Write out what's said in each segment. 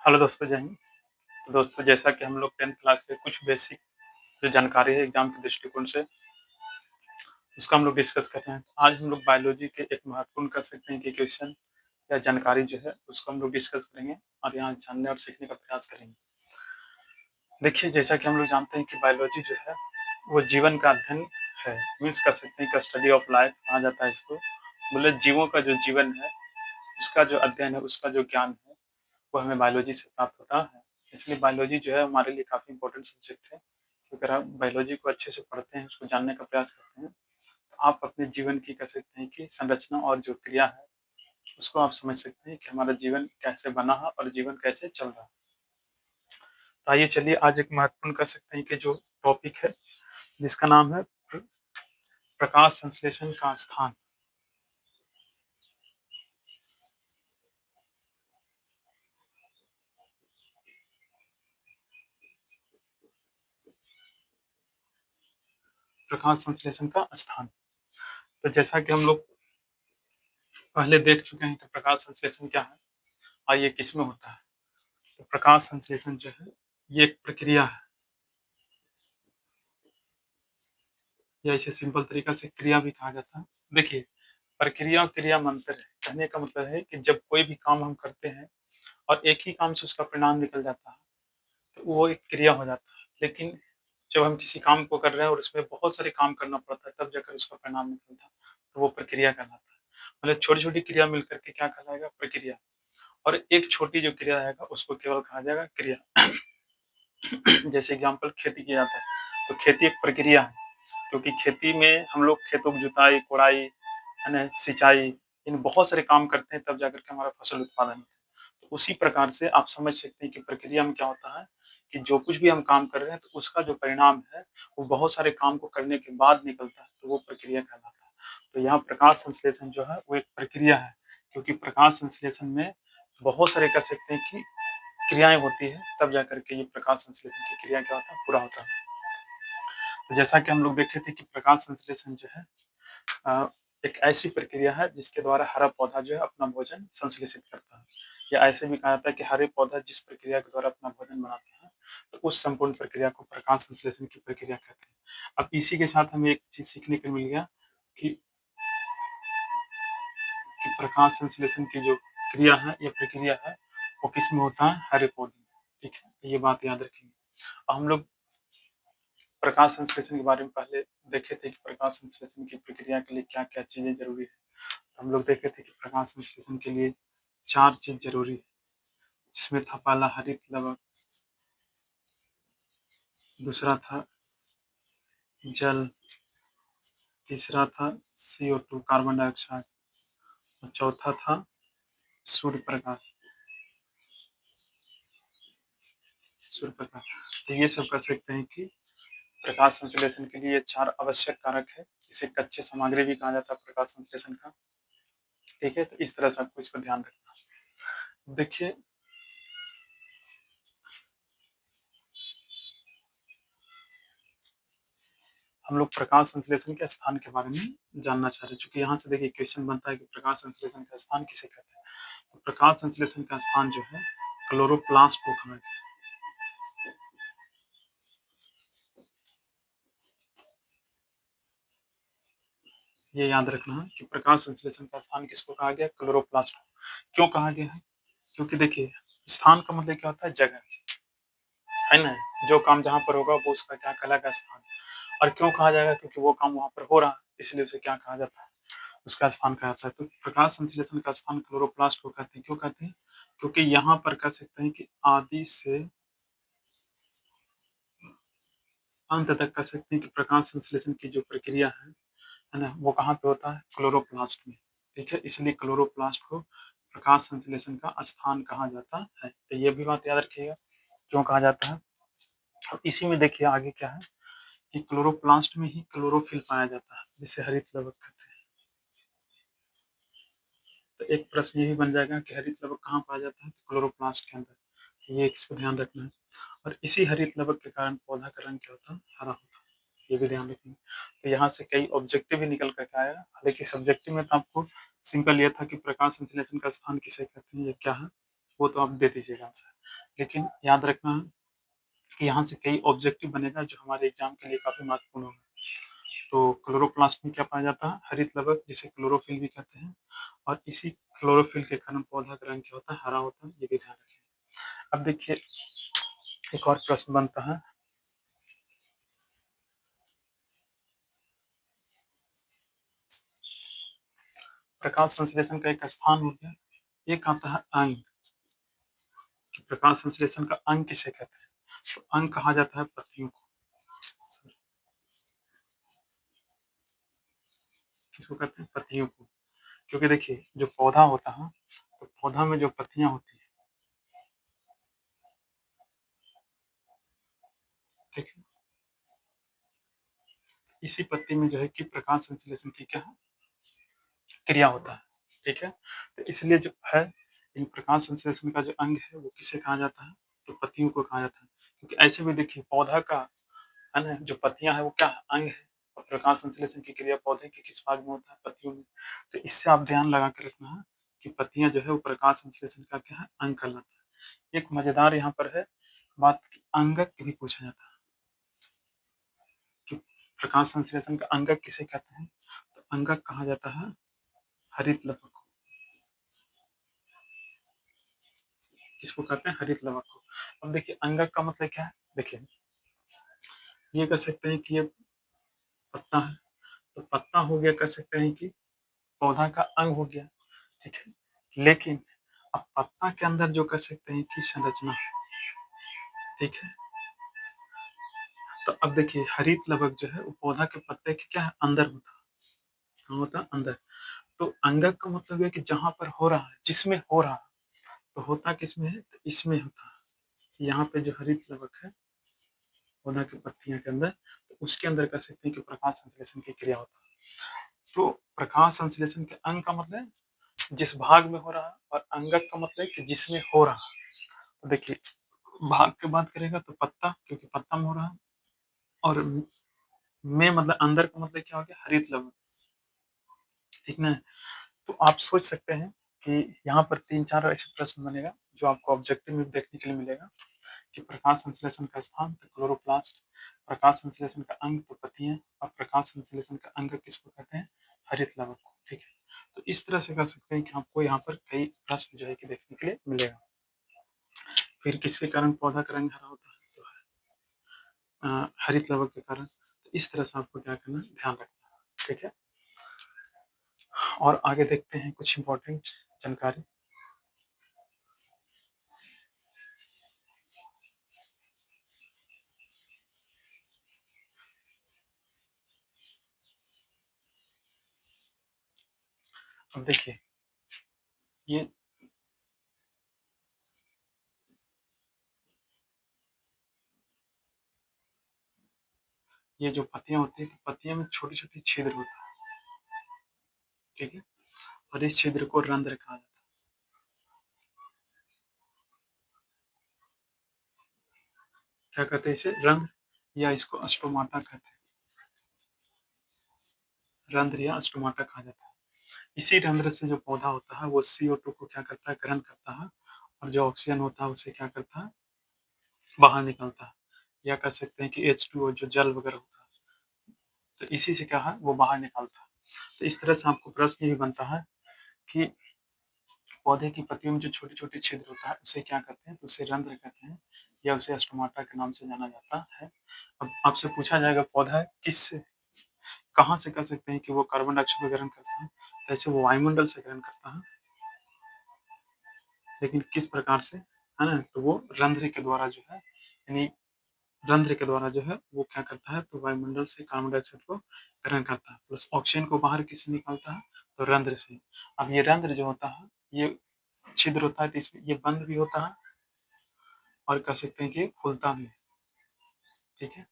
Hello दोस्तों, जय हिंद। तो दोस्तों, जैसा कि हम लोग 10th क्लास के कुछ बेसिक जो जानकारी है एग्ज़ाम के दृष्टिकोण से, उसका हम लोग डिस्कस कर रहे हैं। आज हम लोग बायोलॉजी के एक महत्वपूर्ण कह सकते हैं कि क्वेश्चन या जानकारी जो है, उसको हम लोग डिस्कस करेंगे और यहाँ जानने और सीखने का प्रयास करेंगे। देखिए, जैसा कि हम लोग जानते हैं कि बायोलॉजी जो है, वो जीवन का अध्ययन है। मीन्स कह सकते हैं कि स्टडी ऑफ लाइफ कहा जाता है इसको। मतलब जीवों का जो जीवन है, उसका जो अध्ययन है, उसका जो ज्ञान है, वो हमें बायोलॉजी से प्राप्त होता है। इसलिए बायोलॉजी जो है हमारे लिए काफ़ी इम्पोर्टेंट सब्जेक्ट है। तो अगर आप बायोलॉजी को अच्छे से पढ़ते हैं, उसको जानने का प्रयास करते हैं, तो आप अपने जीवन की कह सकते हैं कि संरचना और जो क्रिया है, उसको आप समझ सकते हैं कि हमारा जीवन कैसे बना है और जीवन कैसे चल रहा है। तो आइए चलिए आज एक महत्वपूर्ण कह सकते हैं कि जो टॉपिक है, जिसका नाम है प्रकाश संश्लेषण का स्थान। प्रकाश संश्लेषण का स्थान। तो जैसा कि हम लोग पहले देख चुके हैं कि प्रकाश संश्लेषण क्या है और ये किसमें होता है। तो प्रकाश संश्लेषण जो है, ये एक प्रक्रिया है, या इसे सिंपल तरीका से क्रिया भी कहा जाता है। देखिए, प्रक्रिया और क्रिया में अंतर है। कहने का मतलब है कि जब कोई भी काम हम करते हैं और एक ही काम से उसका परिणाम निकल जाता है, तो वो एक क्रिया हो जाता है। लेकिन जब हम किसी काम को कर रहे हैं और उसमें बहुत सारे काम करना पड़ता है, तब जाकर उसका परिणाम निकलता है, तो वो प्रक्रिया कहलाता है। मतलब छोटी-छोटी क्रिया मिलकर के क्या कहलाएगा? प्रक्रिया। और एक छोटी जो क्रिया रहेगा, उसको केवल कहा जाएगा क्रिया। जैसे एग्ज़ाम्पल खेती किया जाता है, तो खेती एक प्रक्रिया है, क्योंकि खेती में हम लोग खेतों की जुताई, कोड़ाई, है ना, सिंचाई, इन बहुत सारे काम करते हैं, तब जाकर के हमारा फसल उत्पादन होता है। तो उसी प्रकार से आप समझ सकते हैं कि प्रक्रिया में क्या होता है कि जो कुछ भी हम काम कर रहे हैं, तो उसका जो परिणाम है, वो बहुत सारे काम को करने के बाद निकलता है, तो वो प्रक्रिया कहलाता है। तो यहाँ प्रकाश संश्लेषण जो है, वो एक प्रक्रिया है, क्योंकि प्रकाश संश्लेषण में बहुत सारे कह सकते हैं कि क्रियाएँ होती हैं, तब जाकर के ये प्रकाश संश्लेषण की क्रिया क्या होता है, पूरा होता है। तो जैसा कि हम लोग देखे थे कि प्रकाश संश्लेषण जो है अ, एक ऐसी प्रक्रिया है जिसके द्वारा हरा पौधा जो है अपना भोजन संश्लेषित करता है। या ऐसे भी कहा जाता है कि हरे पौधा जिस प्रक्रिया के द्वारा अपना भोजन बनाता है, तो उस संपूर्ण प्रक्रिया को प्रकाश संश्लेषण की प्रक्रिया कहते हैं। अब इसी के साथ हमें एक चीज़ सीखने को मिल गया कि प्रकाश संश्लेषण की जो क्रिया है या प्रक्रिया है, वो किसमें होता है? हरे पौधे में। ठीक है? तो ये बात याद रखेंगे। अब हम लोग प्रकाश संश्लेषण के बारे में पहले देखे थे कि प्रकाश संश्लेषण की प्रक्रिया के लिए क्या-क्या चीज़ें ज़रूरी है। तो हम लोग देखे थे कि प्रकाश संश्लेषण के लिए 4 चीज़ ज़रूरी है, जिसमें था पहला हरित लवक, दूसरा था जल, तीसरा था CO2 कार्बन डाइऑक्साइड और चौथा था सूर्य प्रकाश। सूर्य प्रकाश। तो ये सब कह सकते हैं कि प्रकाश संश्लेषण के लिए ये 4 आवश्यक कारक है। इसे कच्चे सामग्री भी कहा जाता है प्रकाश संश्लेषण का। ठीक है? तो इस तरह से आपको इसका ध्यान रखना है। देखिए, हम लोग प्रकाश संश्लेषण के स्थान के बारे में जानना चाह रहे हैं, चूँकि यहाँ से देखिए क्वेश्चन बनता है कि प्रकाश संश्लेषण का स्थान किसे कहते हैं? तो प्रकाश संश्लेषण का स्थान जो है, क्लोरोप्लास्ट को कहा गया है। ये याद रखना है कि प्रकाश संश्लेषण का स्थान किसको कहा गया? क्लोरोप्लास्ट को। क्यों कहा गया है? क्योंकि देखिए, स्थान का मतलब क्या होता है? जगह, है ना? जो काम जहाँ पर होगा वो उसका क्या कहलाएगा? स्थान। और क्यों कहा जाएगा? क्योंकि वो काम वहाँ पर हो रहा है, इसलिए उसे क्या कहा जाता है? उसका स्थान कहा जाता है। तो प्रकाश संश्लेषण का स्थान क्लोरोप्लास्ट को कहते हैं। क्यों कहते हैं? क्योंकि यहाँ पर कह सकते हैं कि आदि से अंत तक कह सकते हैं कि प्रकाश संश्लेषण की जो प्रक्रिया है ना? वो कहाँ पे होता है? क्लोरोप्लास्ट में। ठीक है? इसलिए क्लोरोप्लास्ट को प्रकाश संश्लेषण का स्थान कहा जाता है। तो ये भी बात याद रखिएगा, क्यों कहा जाता है। और इसी में देखिए आगे क्या है कि क्लोरोप्लास्ट में ही क्लोरोफिल पाया जाता है, जिसे हरित लवक कहते हैं। तो एक प्रश्न ये भी बन जाएगा कि हरित लवक कहाँ पाया जाता है? तो क्लोरोप्लास्ट के अंदर। तो ये इसको ध्यान रखना है। और इसी हरित लवक के कारण पौधा का रंग क्या होता है? हरा होता है। ये भी ध्यान रखेंगे। तो यहाँ से कई ऑब्जेक्टिव भी निकल कर के आएगा। हालाँकि सब्जेक्टिव में तो आपको सिंपल ये था कि प्रकाश संश्लेषण का स्थान किसे कहते हैं या क्या है, वो तो आप दे दीजिएगा आंसर। लेकिन याद रखना कि यहाँ से कई ऑब्जेक्टिव बनेगा जो हमारे एग्जाम के लिए काफ़ी महत्वपूर्ण होगा। तो क्लोरोप्लास्ट में क्या पाया जाता है? हरित लवक, जिसे क्लोरोफिल भी कहते हैं, और इसी क्लोरोफिल के कारण पौधा का रंग क्या होता है? हरा होता है, ये भी ध्यान रखें। अब देखिए एक और प्रश्न बनता है, प्रकाश संश्लेषण का एक स्थान हो गया, एक आता है अंग। प्रकाश संश्लेषण का अंग किसे कहते हैं? तो अंग कहा जाता है पत्तियों को। किसको कहते हैं? पत्तियों को। क्योंकि देखिए जो पौधा होता है, तो पौधा में जो पत्तियां होती है, ठीक है, इसी पत्ती में जो है कि प्रकाश संश्लेषण की क्या है? क्रिया होता है, ठीक है। तो इसलिए जो है इन प्रकाश संश्लेषण का जो अंग है वो किसे कहा जाता है? तो पत्तियों को कहा जाता है। क्योंकि ऐसे भी देखिए पौधा का है ना, जो पत्तियां है वो क्या है? अंग है। और प्रकाश संश्लेषण की क्रिया पौधे के किस भाग में होता है? पत्तियों में। तो इससे आप ध्यान लगा के रखना है कि पत्तियां जो है वो प्रकाश संश्लेषण का क्या है? अंग कहलाता है। एक मजेदार यहाँ पर है बात की, अंगक भी पूछा जाता है कि प्रकाश संश्लेषण का अंगक किसे कहते हैं? तो अंगक कहा जाता है हरित लवक को। किसको कहते हैं? हरित लवक को। अब देखिए अंगक का मतलब क्या है? देखिए ये कह सकते हैं कि ये पत्ता है, तो पत्ता हो गया, कह सकते हैं कि पौधा का अंग हो गया, ठीक है। लेकिन अब पत्ता के अंदर जो कह सकते हैं कि संरचना है, ठीक है। तो अब देखिए हरित लवक जो है वो पौधा के पत्ते के क्या है? अंदर होता है। कहाँ होता है? अंदर। तो अंगक का मतलब है कि जहां पर हो रहा है, जिसमें हो रहा है, तो होता किसमें है? तो इसमें होता है। यहाँ पे जो हरित लवक है पौधा की पत्तियां के अंदर, तो उसके अंदर कह सकते हैं कि प्रकाश संश्लेषण की क्रिया होता है। तो प्रकाश संश्लेषण के अंग का मतलब जिस भाग में हो रहा है, और अंगक का मतलब कि जिसमें हो रहा है। तो देखिए भाग की बात करेगा तो पत्ता, क्योंकि पत्ता में हो रहा है, और में मतलब अंदर का मतलब क्या हो गया? हरित लवण, ठीक ना। तो आप सोच सकते हैं कि यहाँ पर 3-4 ऐसे प्रश्न बनेगा जो आपको ऑब्जेक्टिव में देखने के लिए मिलेगा कि प्रकाश संश्लेषण का स्थान तो क्लोरोप्लास्ट, प्रकाश संश्लेषण का अंग तो पत्तियां, और प्रकाश संश्लेषण का अंग किसको कहते हैं? हरित लवक को, ठीक है। तो इस तरह से कर सकते हैं कि आपको यहाँ पर कई प्रश्न जो है कि देखने के लिए मिलेगा। फिर किसके कारण पौधा का रंग हरा होता है? हरित लवक के कारण। तो इस तरह से आपको क्या करना है? ध्यान रखना है, ठीक है। और आगे देखते हैं कुछ इंपॉर्टेंट जानकारी। अब देखिए ये ये जो पत्तियां होती है, तो पत्तियां में छोटी छोटी छिद्र होता है, ठीक है। और इस छिद्र को रंध्र कहा जाता है। क्या कहते हैं इसे? रंध्र, या इसको स्टोमाटा कहते हैं। रंध्र या स्टोमाटा कहा जाता है। इसी रंध्र से जो पौधा होता है वो CO2 को क्या करता है? ग्रहण करता है, और जो ऑक्सीजन होता है उसे क्या करता है? बाहर निकलता है। या कह सकते हैं कि H2O जो जल वगैरह होता है, तो इसी से क्या है? वो बाहर निकलता है। तो इस तरह से आपको प्रश्न ये बनता है कि पौधे की पत्तियों में जो छोटे छोटे छिद्र होता है उसे क्या कहते हैं? तो उसे रंध्र कहते हैं, या उसे स्टोमाटा के नाम से जाना जाता है। अब आपसे पूछा जाएगा पौधा किस कहाँ से कह सकते हैं कि वो कार्बन डाइऑक्साइड को ग्रहण करता है? तो ऐसे वो वायुमंडल से ग्रहण करता है, लेकिन किस प्रकार से, है ना? तो वो रंध्र के द्वारा जो है, यानी रंध्र के द्वारा जो है वो क्या करता है? तो वायुमंडल से कार्बन डाइऑक्साइड को ग्रहण करता है, प्लस ऑक्सीजन को बाहर किससे निकालता है? तो रंध्र से। अब ये रंध्र जो होता है, ये छिद्र होता है, तो इसमें ये बंद भी होता है, और कह सकते हैं कि खुलता भी है, ठीक है।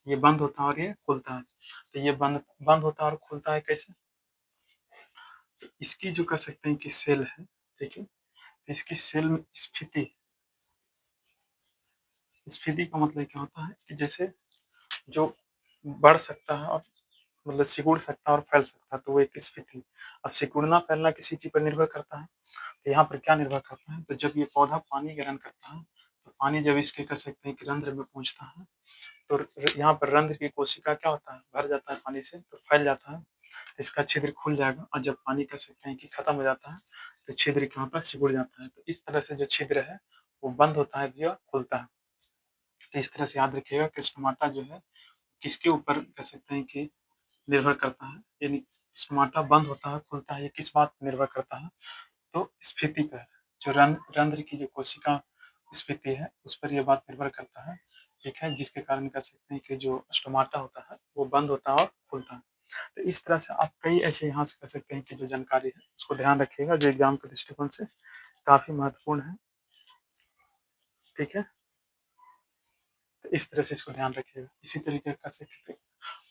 ये बंद होता है और ये खुलता है। तो ये बंद बंद होता है और खुलता है कैसे? तो इसकी जो कह सकते हैं कि सेल है, ठीक है। तो इसकी सेल में स्फीति, स्फीति का मतलब क्या होता है कि जैसे जो बढ़ सकता है और मतलब सिकुड़ सकता है और फैल सकता है, तो वो एक स्फीति। अब सिकुड़ना फैलना किसी चीज पर निर्भर करता है, तो यहाँ पर क्या निर्भर करता है? तो जब ये पौधा पानी ग्रहण करता है, तो पानी जब इसके कह सकते हैं कि रंध्र में पहुँचता है, तो यहाँ पर रंध्र की कोशिका क्या होता है, भर जाता है पानी से, तो फैल जाता है, तो इसका छिद्र खुल जाएगा और जब पानी कह सकते हैं कि खत्म हो जाता है, तो छिद्र यहाँ पर सिकुड़ जाता है। तो इस तरह से जो छिद्र है, वो बंद होता है भी और खुलता है। तो इस तरह से याद रखिएगा कि स्टोमाटा जो है, किसके ऊपर कह सकते हैं कि निर्भर करता है, यानी स्टोमाटा बंद होता है, खुलता है, ये किस बात पर निर्भर करता है? तो स्फीति पर, जो रंध्र की जो कोशिका स्फीति है, उस पर ये बात निर्भर करता है, ठीक है? जिसके कारण कह सकते हैं कि जो स्टोमाटा होता है, वो बंद होता है और खुलता है। तो इस तरह से आप कई ऐसे यहाँ से कह सकते हैं कि जो जानकारी है, उसको ध्यान रखिएगा, जो एग्ज़ाम के दृष्टिकोण से काफ़ी महत्वपूर्ण है, ठीक है? तो इस तरह से इसको ध्यान रखिएगा। इसी तरीके का से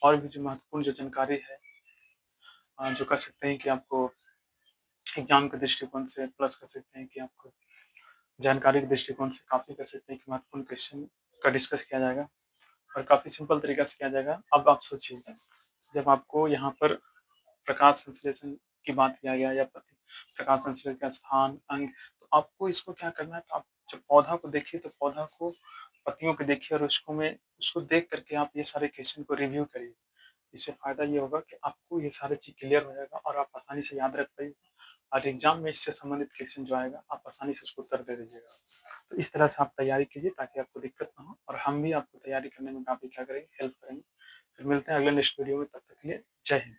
और भी जो महत्वपूर्ण जो जानकारी है, जो कह सकते हैं कि आपको एग्ज़ाम के दृष्टिकोण से प्लस कर सकते हैं कि आपको जानकारी के दृष्टिकोण से काफ़ी कर सकते हैं कि महत्वपूर्ण क्वेश्चन का डिस्कस किया जाएगा और काफ़ी सिंपल तरीका से किया जाएगा। अब आप सोचिए, जब आपको यहाँ पर प्रकाश संश्लेषण की बात किया गया या प्रकाश संश्लेषण का स्थान, अंग, तो आपको इसको क्या करना है, तो आप जब पौधा को देखिए, तो पौधा को, पत्तियों को देखिए और उसको देख कर के आप ये सारे क्वेश्चन को रिव्यू करिए। इससे फ़ायदा ये होगा कि आपको ये सारी चीज़ क्लियर हो जाएगा और आप आसानी से याद रख पाइएगा और एग्ज़ाम में इससे संबंधित क्वेश्चन जो आएगा, आप आसानी से उसको उत्तर दे दीजिएगा। तो इस तरह से आप तैयारी कीजिए ताकि आपको दिक्कत ना हो और हम भी आपको तैयारी करने में काफ़ी क्या करेंगे, हेल्प करेंगे। फिर मिलते हैं अगले नेक्स्ट वीडियो में, तब तक के लिए जय हिंद।